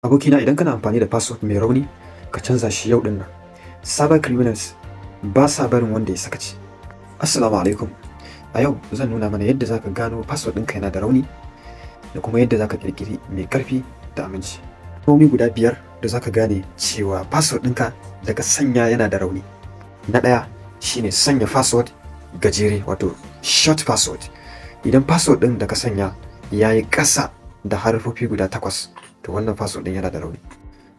Abokina, idan kana amfani da password mai rauni, ka canza shi yau din nan. Cyber criminals ba sa barin wanda ya sakaci. Assalamu alaikum. A yau zan nuna mana yadda zaka gano password ɗinka yana da rauni da kuma yadda zaka ƙirƙiri mai ƙarfi da aminci. Kalmomi guda 5 da zaka gane cewa password ɗinka daga sanya yana da rauni. Na ɗaya shine sanya password gajere, wato short password. Idan password ɗin da ka sanya yayi ƙasa da harfofi guda 8, to wannan password ɗin yana da rauni.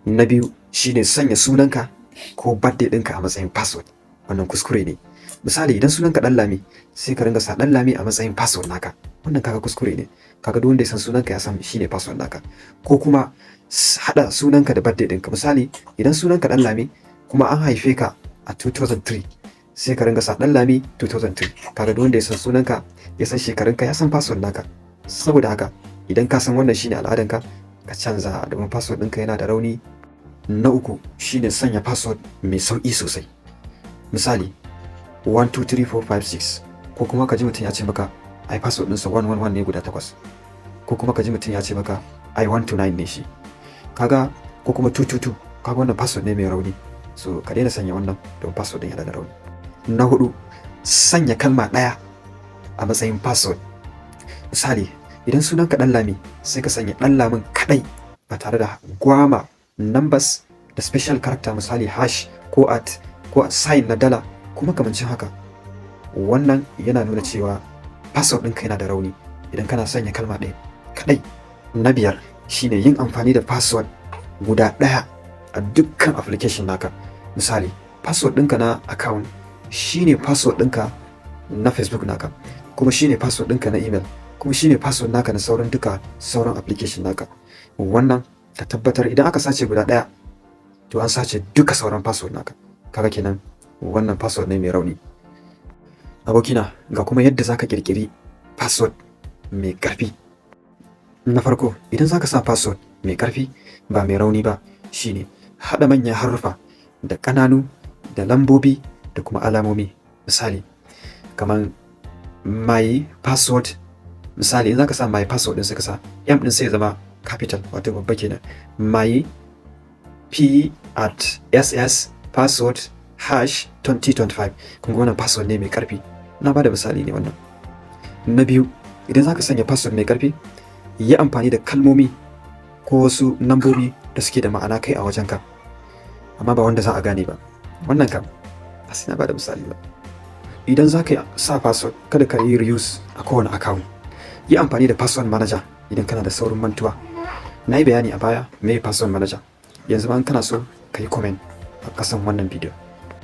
Na biyu shine sanya sunanka ko birthday ɗinka a matsayin password. Wannan kuskure ne. Misali, idan sunanka Ɗanlami, sai ka ringa sa Ɗanlami a matsayin password naka. Wannan kaga kuskure ne. Kaga duk wanda ya san sunanka ya san shine password naka. Ko kuma haɗa sunanka da birthday ɗinka. Misali, idan sunanka Ɗanlami kuma an haife ka a 2003, sai ka ringa sa Ɗanlami 2003. Kaga duk wanda ya san sunanka ya san shekarunka ya san password naka. Saboda haka, idan ka san wannan shine al'adanka, ka canza domin password ɗinka yana da rauni. Na uku shine sanya password mai sauƙi sosai. Misali, 1 2 3 4 5 6, ko kuma ka ji mutum ya ce maka ai password ɗinsa 111 ne guda 8, ko kuma ka ji mutum ya ce maka ai 129 ne shi. Kaga, ko kuma 222, kaga wannan password ne mai rauni. So ka daina sanya wannan don password ɗin yana da rauni. Na hudu, sanya kalma ɗaya a matsayin password. Misali, idan sunanka Ɗanlami, sai ka sanya Ɗanlamin kaɗai ba tare da gwama numbers da special character, misali hash ko at ko sign na dala ko makamancin haka. Wannan yana nuna cewa password ɗinka yana da rauni idan kana sanya kalma ɗaya kaɗai. Na biyar shine yin amfani da password guda ɗaya a dukkan application naka. Misali, password ɗinka na account shine password ɗinka na Facebook naka, kuma shine password ɗinka na email, kuma shine password naka na sauran application naka. Wannan ka tabbatar idan aka sace guda ɗaya, to an sace duka sauran password naka. Kaga kenan wannan password ne mai rauni. Abokina, ga kuma yadda zaka ƙirƙiri password mai ƙarfi. Na farko, idan zaka sa password mai ƙarfi ba mai rauni ba, shine haɗa manyan haruffa da ƙananu da lambobi da kuma alamomi. Misali, kaman my password. Misali, in zaka sa my password din sai ka sa M din sai ya zama capital, wato babba kenan. My PSS password hash 2025. Kun ga wannan password ne mai ƙarfi. Na bada misali ne wannan. Na biyu, idan zaka sanya password mai ƙarfi, yi amfani da kalmomi ko wasu lambobi da suke da ma'ana kai a wajenka, amma ba wanda za a gane ba. Wannan kam ba sai na bada misali ba. Idan zaka sa password, kada ka yi reuse a kowane account. Yi amfani da password manager idan kana da saurin mantuwa. Na yi bayani a baya me password manager. Yanzu ma in kana so, ka yi comment a ƙasan wannan bidiyo.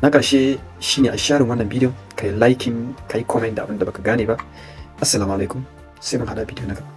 Na ƙarshe shine a share wannan bidiyon, ka yi liking, ka yi comment da abin da baka gane ba. Assalamu alaikum, sai mun haɗa bidiyo na gaba.